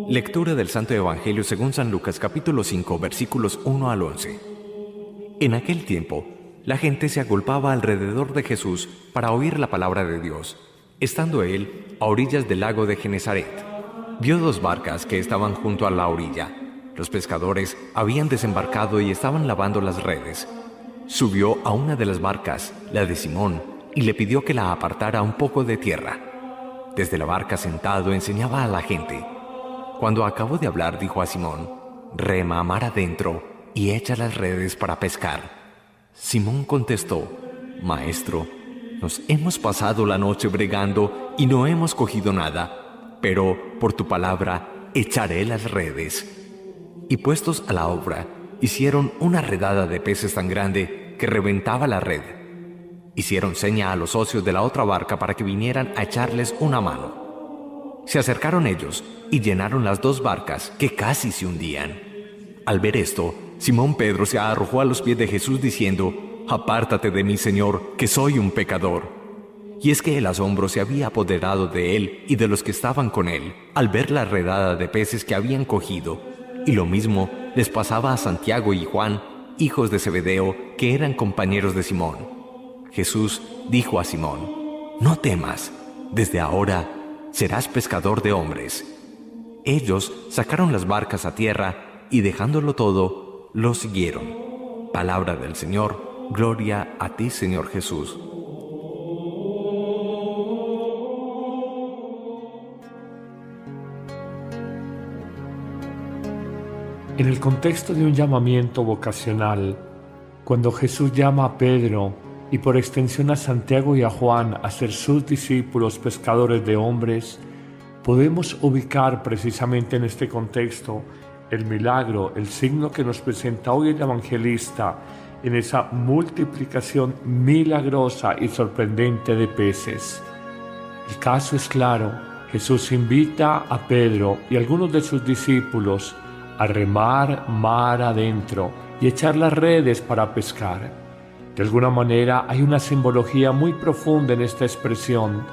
Lectura del Santo Evangelio según San Lucas capítulo 5 versículos 1 al 11. En aquel tiempo, la gente se agolpaba alrededor de Jesús para oír la palabra de Dios. Estando él a orillas del lago de Genesaret, vio dos barcas que estaban junto a la orilla. Los pescadores habían desembarcado y estaban lavando las redes. Subió a una de las barcas, la de Simón, y le pidió que la apartara un poco de tierra. Desde la barca sentado enseñaba a la gente. Cuando acabó de hablar, dijo a Simón: «Rema mar adentro y echa las redes para pescar». Simón contestó: «Maestro, nos hemos pasado la noche bregando y no hemos cogido nada, pero por tu palabra echaré las redes». Y puestos a la obra, hicieron una redada de peces tan grande que reventaba la red. Hicieron seña a los socios de la otra barca para que vinieran a echarles una mano. Se acercaron ellos y llenaron las dos barcas, que casi se hundían. Al ver esto, Simón Pedro se arrojó a los pies de Jesús diciendo: «Apártate de mí, Señor, que soy un pecador». Y es que el asombro se había apoderado de él y de los que estaban con él, al ver la redada de peces que habían cogido. Y lo mismo les pasaba a Santiago y Juan, hijos de Zebedeo, que eran compañeros de Simón. Jesús dijo a Simón: «No temas, desde ahora serás pescador de hombres». Ellos sacaron las barcas a tierra y, dejándolo todo, lo siguieron. Palabra del Señor. Gloria a ti, Señor Jesús. En el contexto de un llamamiento vocacional, cuando Jesús llama a Pedro y por extensión a Santiago y a Juan a ser sus discípulos pescadores de hombres, podemos ubicar precisamente en este contexto el milagro, el signo que nos presenta hoy el evangelista en esa multiplicación milagrosa y sorprendente de peces. El caso es claro: Jesús invita a Pedro y a algunos de sus discípulos a remar mar adentro y echar las redes para pescar. De alguna manera hay una simbología muy profunda en esta expresión.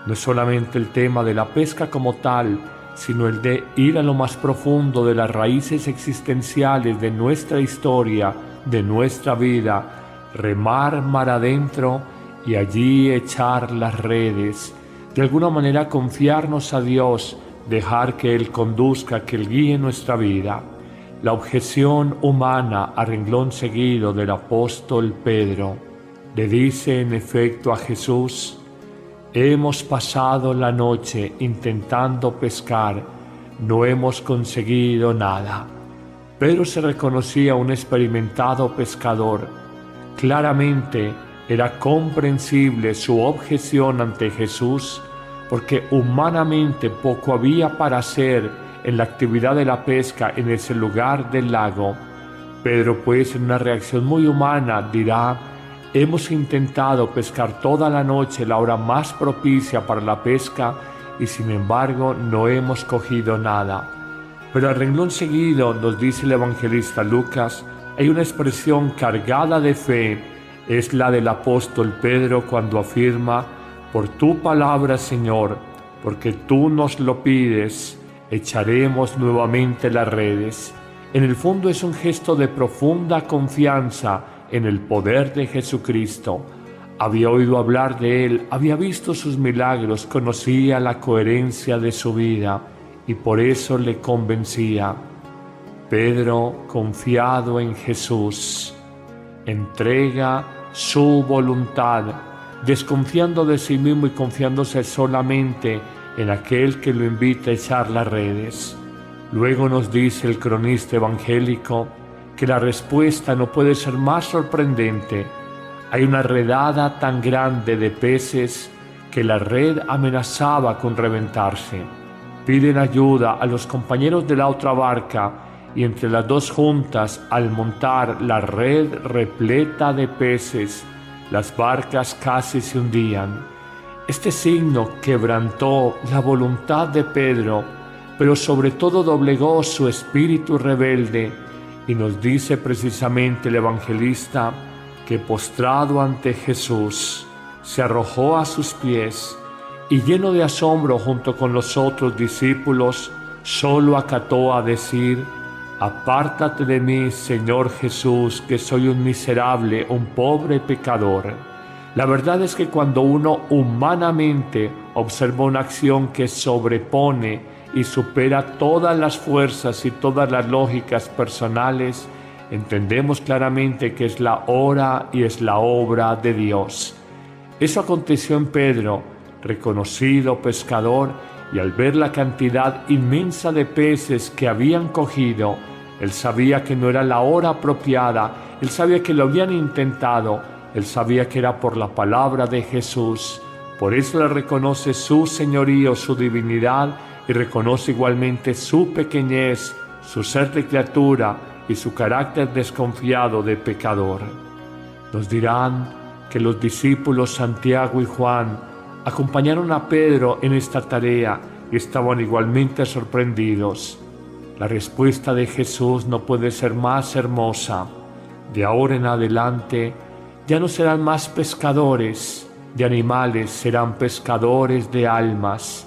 No es solamente el tema de la pesca como tal, sino el de ir a lo más profundo de las raíces existenciales de nuestra historia, de nuestra vida, remar mar adentro y allí echar las redes. De alguna manera confiarnos a Dios, dejar que Él conduzca, que Él guíe nuestra vida. La objeción humana a renglón seguido del apóstol Pedro le dice en efecto a Jesús: «Hemos pasado la noche intentando pescar, no hemos conseguido nada». Pedro se reconocía un experimentado pescador. Claramente era comprensible su objeción ante Jesús, porque humanamente poco había para hacer en la actividad de la pesca en ese lugar del lago. Pedro, pues, en una reacción muy humana, dirá: «Hemos intentado pescar toda la noche, la hora más propicia para la pesca, y sin embargo no hemos cogido nada». Pero al renglón seguido, nos dice el evangelista Lucas, hay una expresión cargada de fe. Es la del apóstol Pedro cuando afirma: «Por tu palabra, Señor, porque tú nos lo pides, echaremos nuevamente las redes». En el fondo es un gesto de profunda confianza en el poder de Jesucristo. Había oído hablar de Él, había visto sus milagros, conocía la coherencia de su vida y por eso le convencía. Pedro, confiado en Jesús, entrega su voluntad, desconfiando de sí mismo y confiándose solamente en aquel que lo invita a echar las redes. Luego nos dice el cronista evangélico que la respuesta no puede ser más sorprendente. Hay una redada tan grande de peces que la red amenazaba con reventarse. Piden ayuda a los compañeros de la otra barca y entre las dos juntas, al montar la red repleta de peces, las barcas casi se hundían. Este signo quebrantó la voluntad de Pedro, pero sobre todo doblegó su espíritu rebelde, y nos dice precisamente el evangelista que postrado ante Jesús se arrojó a sus pies y lleno de asombro junto con los otros discípulos solo acató a decir: «Apártate de mí, Señor Jesús, que soy un miserable, un pobre pecador». La verdad es que cuando uno humanamente observa una acción que sobrepone y supera todas las fuerzas y todas las lógicas personales, entendemos claramente que es la hora y es la obra de Dios. Eso aconteció en Pedro, reconocido pescador, y al ver la cantidad inmensa de peces que habían cogido, él sabía que no era la hora apropiada, él sabía que lo habían intentado, él sabía que era por la palabra de Jesús. Por eso le reconoce su señorío, su divinidad, y reconoce igualmente su pequeñez, su ser de criatura y su carácter desconfiado de pecador. Nos dirán que los discípulos Santiago y Juan acompañaron a Pedro en esta tarea y estaban igualmente sorprendidos. La respuesta de Jesús no puede ser más hermosa. De ahora en adelante ya no serán más pescadores de animales, serán pescadores de almas,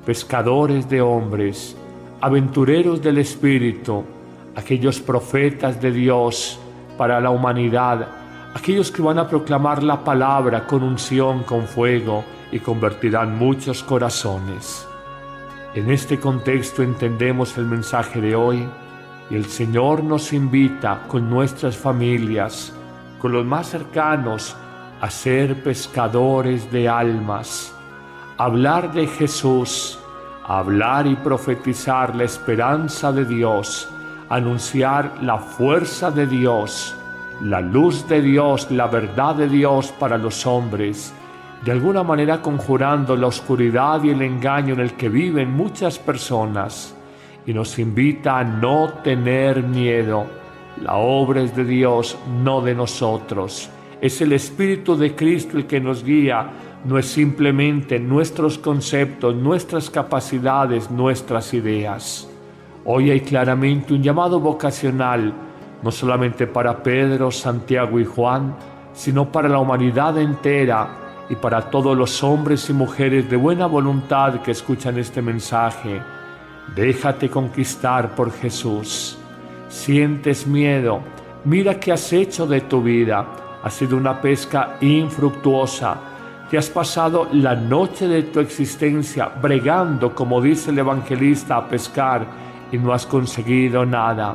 pescadores de hombres, aventureros del Espíritu, aquellos profetas de Dios para la humanidad, aquellos que van a proclamar la palabra con unción, con fuego, y convertirán muchos corazones. En este contexto entendemos el mensaje de hoy, y el Señor nos invita con nuestras familias, con los más cercanos, a ser pescadores de almas, a hablar de Jesús, a hablar y profetizar la esperanza de Dios, a anunciar la fuerza de Dios, la luz de Dios, la verdad de Dios para los hombres, de alguna manera conjurando la oscuridad y el engaño en el que viven muchas personas, y nos invita a no tener miedo. La obra es de Dios, no de nosotros. Es el Espíritu de Cristo el que nos guía, no es simplemente nuestros conceptos, nuestras capacidades, nuestras ideas. Hoy hay claramente un llamado vocacional, no solamente para Pedro, Santiago y Juan, sino para la humanidad entera, y para todos los hombres y mujeres de buena voluntad que escuchan este mensaje. Déjate conquistar por Jesús. Sientes miedo, mira qué has hecho de tu vida. Ha sido una pesca infructuosa. Te has pasado la noche de tu existencia bregando, como dice el evangelista, a pescar, y no has conseguido nada.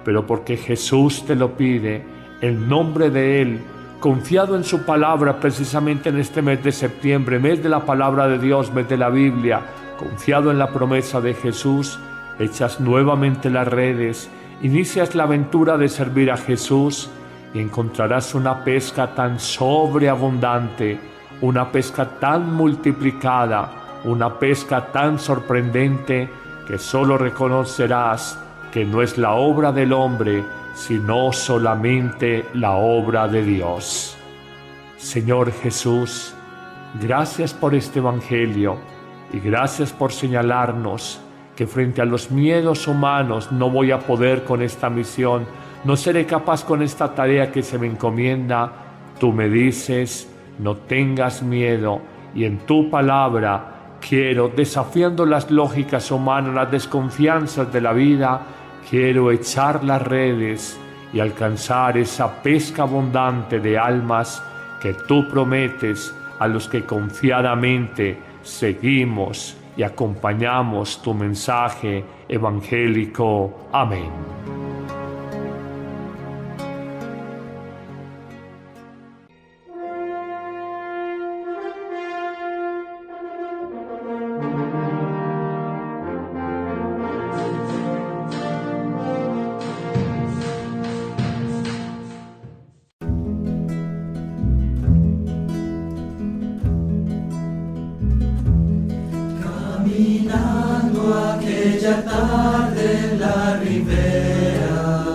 Pero porque Jesús te lo pide, en nombre de Él, confiado en su palabra precisamente en este mes de septiembre, mes de la palabra de Dios, mes de la Biblia, confiado en la promesa de Jesús, echas nuevamente las redes, inicias la aventura de servir a Jesús y encontrarás una pesca tan sobreabundante, una pesca tan multiplicada, una pesca tan sorprendente que solo reconocerás que no es la obra del hombre, sino solamente la obra de Dios. Señor Jesús, gracias por este Evangelio y gracias por señalarnos que frente a los miedos humanos no voy a poder con esta misión, no seré capaz con esta tarea que se me encomienda. Tú me dices, no tengas miedo, y en tu palabra quiero, desafiando las lógicas humanas, las desconfianzas de la vida, quiero echar las redes y alcanzar esa pesca abundante de almas que tú prometes a los que confiadamente seguimos y acompañamos tu mensaje evangélico. Amén. Caminando aquella tarde en la ribera,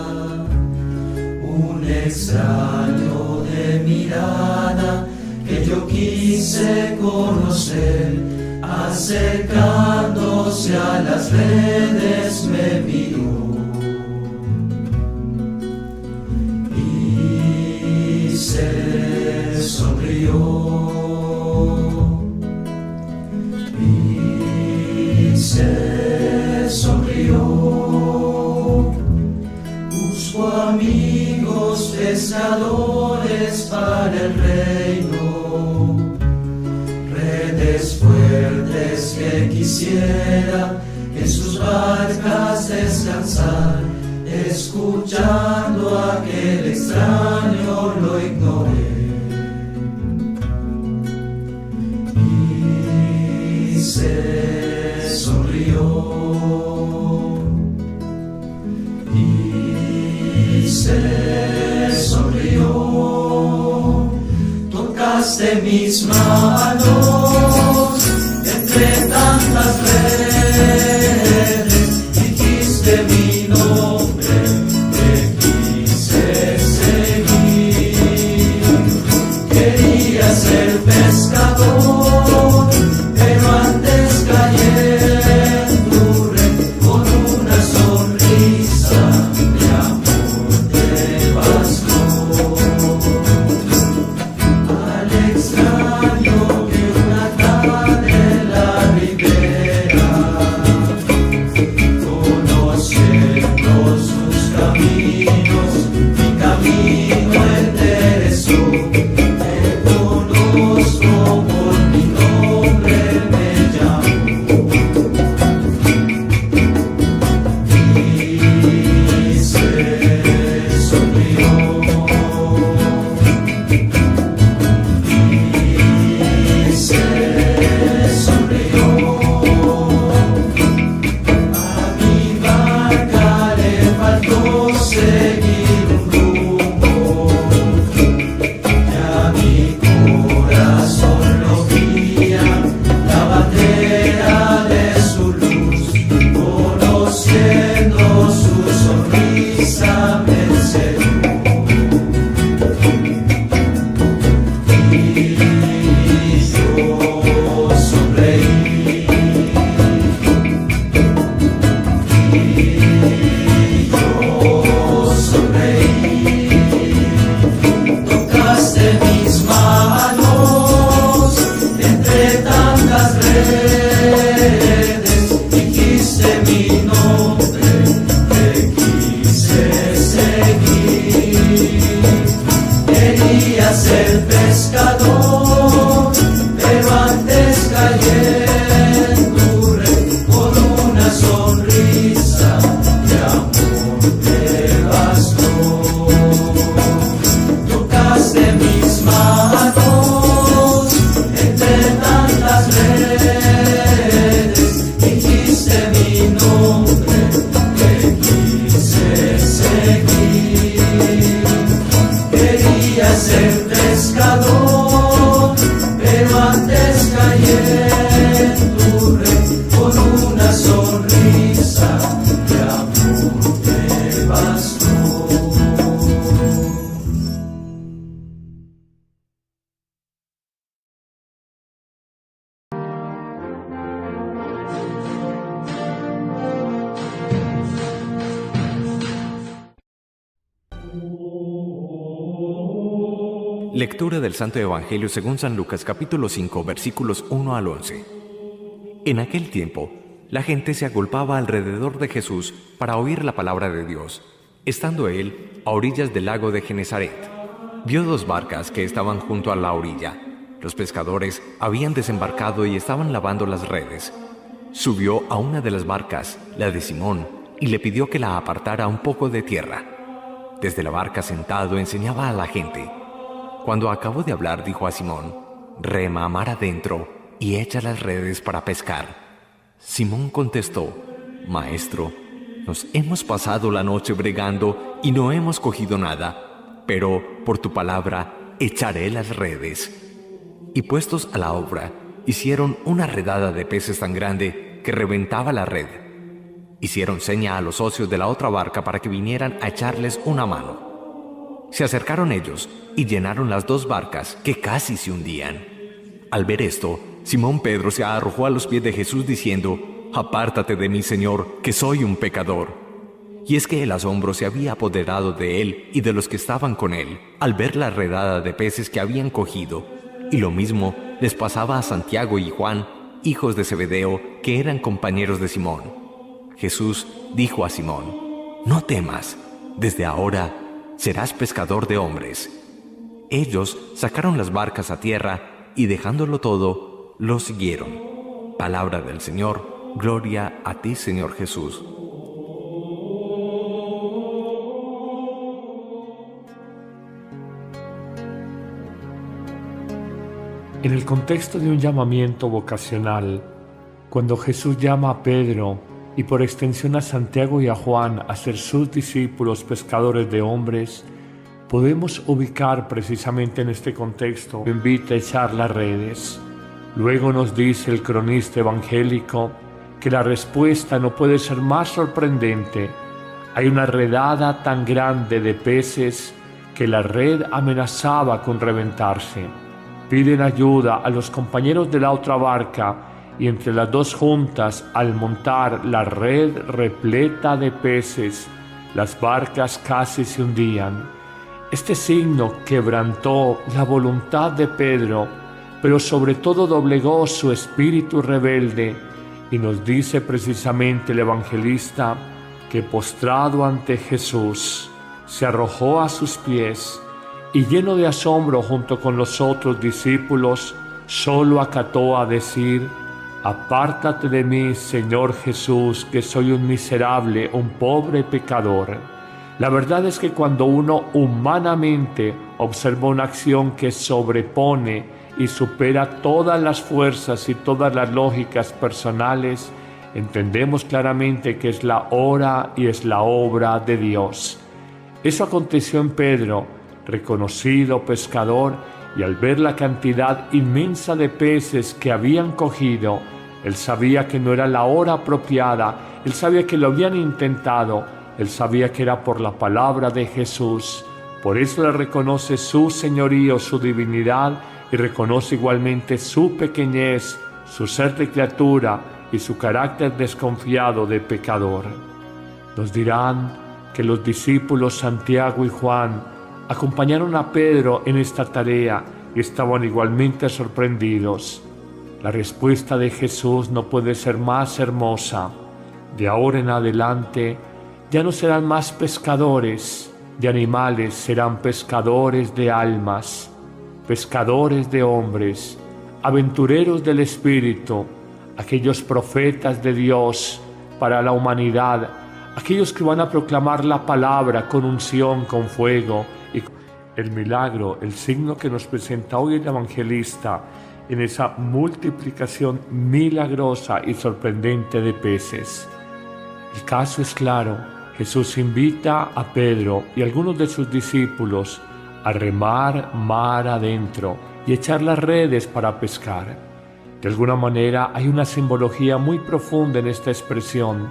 un extraño de mirada que yo quise conocer, acercándose a las redes me miró y se sonrió. Se sonrió. amigos pescadores para el reino, redes fuertes que quisiera en sus barcas descansar, escuchando a aquel extraño lo ignoré. Y se sonrió, y se sonrió. Tocaste mis manos entre tantas redes, dijiste mi nombre, te quise seguir. Quería ser pescador, pero antes caí en tu red con una sonrisa de amor te bastó. Al extraño que una tarde en la ribera, conociendo sus caminos, mi camino enderezó. Te conozco por mi nombre, me llamo. Y se sonrió, y se sonrió. A mi barca le faltó seguir un rumbo, y a mi corazón lo guía la bandera de su luz, conociendo su sonrisa me sedujo. Y yo sonreí, y yo sonreí. Tocaste mis manos entre tantas redes, dijiste mi nombre, te quise seguir. Quería ser pescador, pero antes caí en tu red con una sonrisa de amor te bastó. Tocaste mis manos entre tantas redes, dijiste mi nombre, te quise seguir. Quería ser pescador, pero antes caí en tu red con una sonrisa de amor te bastó. Lectura del Santo Evangelio según San Lucas capítulo 5 versículos 1 al 11. En aquel tiempo, la gente se agolpaba alrededor de Jesús para oír la palabra de Dios. Estando él a orillas del lago de Genesaret, vio dos barcas que estaban junto a la orilla. Los pescadores habían desembarcado y estaban lavando las redes. Subió a una de las barcas, la de Simón, y le pidió que la apartara un poco de tierra. Desde la barca sentado enseñaba a la gente. Cuando acabó de hablar, dijo a Simón: «Rema mar adentro y echa las redes para pescar». Simón contestó: «Maestro, nos hemos pasado la noche bregando y no hemos cogido nada, pero por tu palabra echaré las redes». Y puestos a la obra, hicieron una redada de peces tan grande que reventaba la red. Hicieron seña a los socios de la otra barca para que vinieran a echarles una mano. Se acercaron ellos y llenaron las dos barcas, que casi se hundían. Al ver esto, Simón Pedro se arrojó a los pies de Jesús diciendo: «Apártate de mí, Señor, que soy un pecador». Y es que el asombro se había apoderado de él y de los que estaban con él, al ver la redada de peces que habían cogido. Y lo mismo les pasaba a Santiago y Juan, hijos de Zebedeo, que eran compañeros de Simón. Jesús dijo a Simón: «No temas, desde ahora serás pescador de hombres. Ellos sacaron las barcas a tierra y dejándolo todo, lo siguieron. Palabra del Señor, gloria a ti, Señor Jesús. En el contexto de un llamamiento vocacional, cuando Jesús llama a Pedro y por extensión a Santiago y a Juan a ser sus discípulos pescadores de hombres, podemos ubicar precisamente en este contexto, invita a echar las redes. Luego nos dice el cronista evangélico que la respuesta no puede ser más sorprendente. Hay una redada tan grande de peces que la red amenazaba con reventarse. Piden ayuda a los compañeros de la otra barca y entre las dos juntas, al montar la red repleta de peces, las barcas casi se hundían. Este signo quebrantó la voluntad de Pedro, pero sobre todo doblegó su espíritu rebelde, y nos dice precisamente el evangelista que postrado ante Jesús, se arrojó a sus pies y lleno de asombro junto con los otros discípulos, solo acató a decir: «Apártate de mí, Señor Jesús, que soy un miserable, un pobre pecador». La verdad es que cuando uno humanamente observa una acción que sobrepone y supera todas las fuerzas y todas las lógicas personales, entendemos claramente que es la hora y es la obra de Dios. Eso aconteció en Pedro, reconocido pescador, y al ver la cantidad inmensa de peces que habían cogido, él sabía que no era la hora apropiada, él sabía que lo habían intentado, él sabía que era por la palabra de Jesús. Por eso le reconoce su señorío, su divinidad, y reconoce igualmente su pequeñez, su ser de criatura y su carácter desconfiado de pecador. Nos dirán que los discípulos Santiago y Juan acompañaron a Pedro en esta tarea y estaban igualmente sorprendidos. La respuesta de Jesús no puede ser más hermosa. De ahora en adelante ya no serán más pescadores de animales, serán pescadores de almas, pescadores de hombres, aventureros del Espíritu, aquellos profetas de Dios para la humanidad, aquellos que van a proclamar la palabra con unción, con fuego. Y el milagro, el signo que nos presenta hoy el evangelista en esa multiplicación milagrosa y sorprendente de peces. El caso es claro. Jesús invita a Pedro y a algunos de sus discípulos a remar mar adentro y echar las redes para pescar. De alguna manera hay una simbología muy profunda en esta expresión.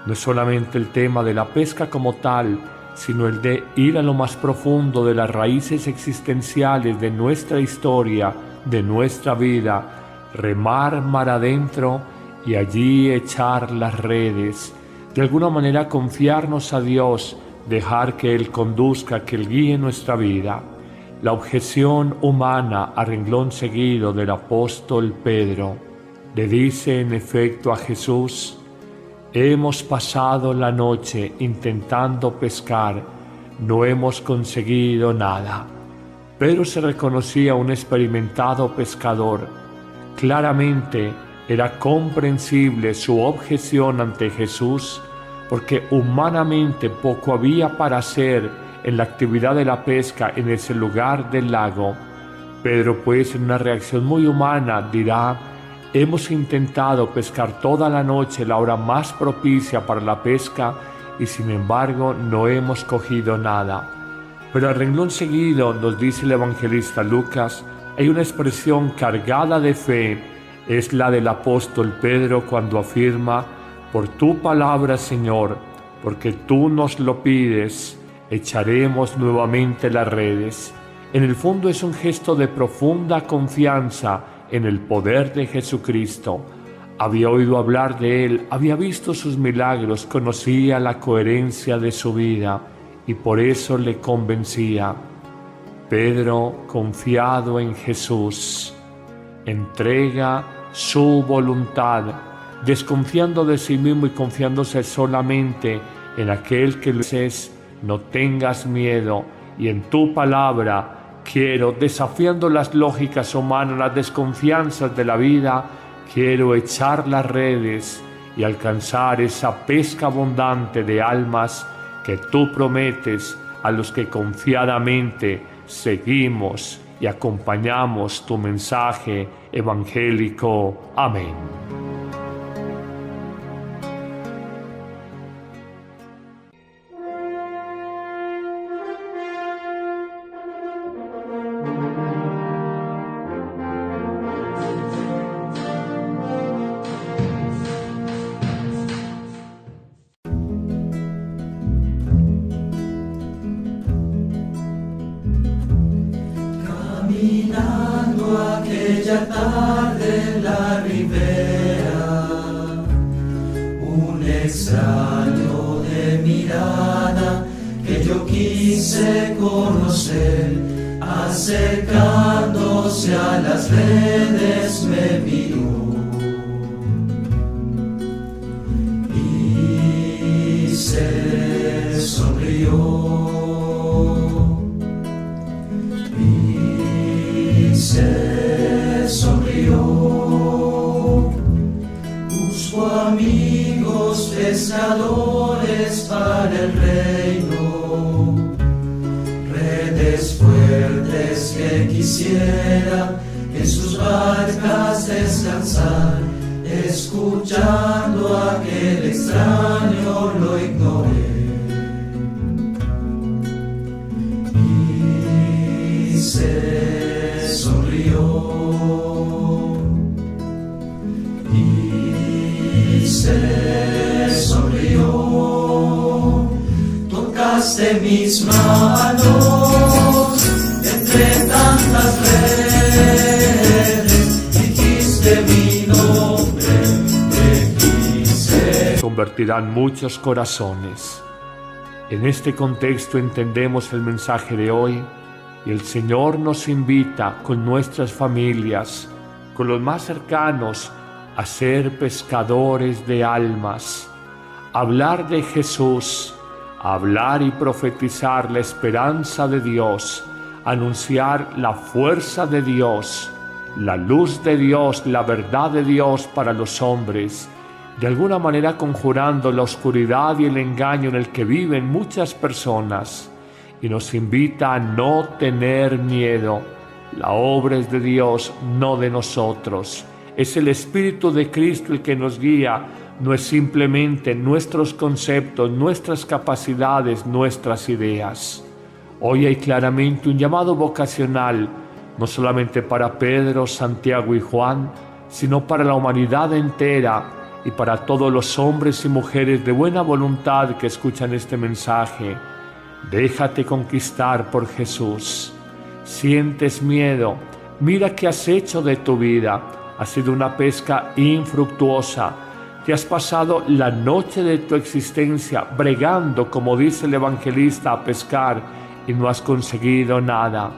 No es solamente el tema de la pesca como tal, sino el de ir a lo más profundo de las raíces existenciales de nuestra historia, de nuestra vida, remar mar adentro y allí echar las redes. De alguna manera confiarnos a Dios, dejar que Él conduzca, que Él guíe nuestra vida. La objeción humana a renglón seguido del apóstol Pedro le dice en efecto a Jesús: «Hemos pasado la noche intentando pescar, no hemos conseguido nada». Pedro se reconocía un experimentado pescador. Claramente era comprensible su objeción ante Jesús, porque humanamente poco había para hacer en la actividad de la pesca en ese lugar del lago. Pedro, pues, en una reacción muy humana, dirá: «Hemos intentado pescar toda la noche, la hora más propicia para la pesca, y sin embargo no hemos cogido nada». Pero al renglón seguido, nos dice el evangelista Lucas, hay una expresión cargada de fe. Es la del apóstol Pedro cuando afirma: «Por tu palabra, Señor, porque tú nos lo pides, echaremos nuevamente las redes». En el fondo es un gesto de profunda confianza en el poder de Jesucristo. Había oído hablar de Él, había visto sus milagros, conocía la coherencia de su vida y por eso le convencía. Pedro, confiado en Jesús, entrega su voluntad, desconfiando de sí mismo y confiándose solamente en aquel que es, no tengas miedo, y en tu palabra quiero, desafiando las lógicas humanas, las desconfianzas de la vida, quiero echar las redes y alcanzar esa pesca abundante de almas que tú prometes a los que confiadamente seguimos y acompañamos tu mensaje evangélico. Amén. Caminando aquella tarde en la ribera, un extraño de mirada que yo quise conocer, acercándose a las redes me miró y se sonrió. Se sonrió. Busco amigos pescadores para el reino, redes fuertes que quisiera en sus barcas descansar, escuchando a aquel extraño lo ignoré. Y se sonrió y se sonrió. Tocaste mis manos entre tantas redes, dijiste mi nombre, te quise. Convertirán muchos corazones. En este contexto entendemos el mensaje de hoy. Y el Señor nos invita con nuestras familias, con los más cercanos, a ser pescadores de almas, a hablar de Jesús, a hablar y profetizar la esperanza de Dios, a anunciar la fuerza de Dios, la luz de Dios, la verdad de Dios para los hombres, de alguna manera conjurando la oscuridad y el engaño en el que viven muchas personas. Y nos invita a no tener miedo. La obra es de Dios, no de nosotros. Es el Espíritu de Cristo el que nos guía, no es simplemente nuestros conceptos, nuestras capacidades, nuestras ideas. Hoy hay claramente un llamado vocacional, no solamente para Pedro, Santiago y Juan, sino para la humanidad entera y para todos los hombres y mujeres de buena voluntad que escuchan este mensaje. Déjate conquistar por Jesús. Sientes miedo. Mira qué has hecho de tu vida. Ha sido una pesca infructuosa. Te has pasado la noche de tu existencia bregando, como dice el evangelista, a pescar y no has conseguido nada.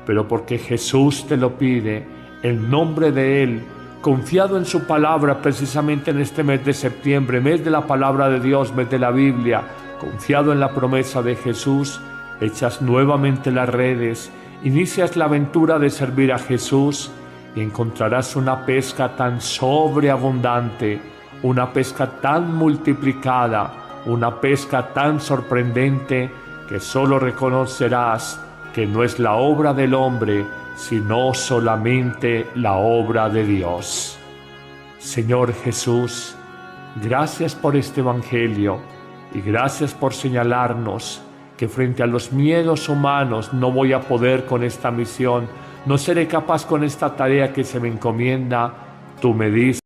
Pero porque Jesús te lo pide, en nombre de Él, confiado en su palabra precisamente en este mes de septiembre, mes de la palabra de Dios, mes de la Biblia, confiado en la promesa de Jesús, echas nuevamente las redes, inicias la aventura de servir a Jesús y encontrarás una pesca tan sobreabundante, una pesca tan multiplicada, una pesca tan sorprendente que solo reconocerás que no es la obra del hombre, sino solamente la obra de Dios. Señor Jesús, gracias por este evangelio. Y gracias por señalarnos que frente a los miedos humanos no voy a poder con esta misión, no seré capaz con esta tarea que se me encomienda. Tú me dices